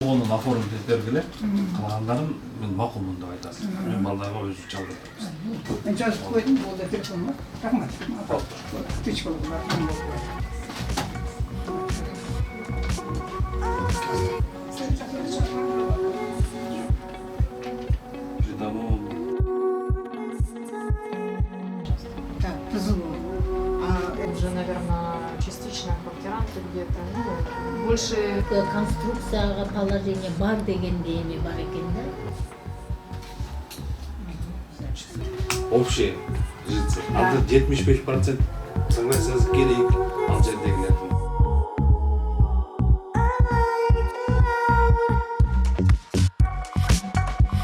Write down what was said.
Onun оформить бергиле, кылгандарын мен макулмун деп айтасыз. Мен балдарга өзү чалдырып беребиз. Мен жазып қойдым, ол да телефон бар. Рахмат. Птичка бар. Так, позову. Уже, наверное, частично квартиранты где-то, ну, больше... Конструкцияға положение бар дегенде эми бар экен да. Общие жильцы. Анда 75% согласиясы керек ал жердегилердин.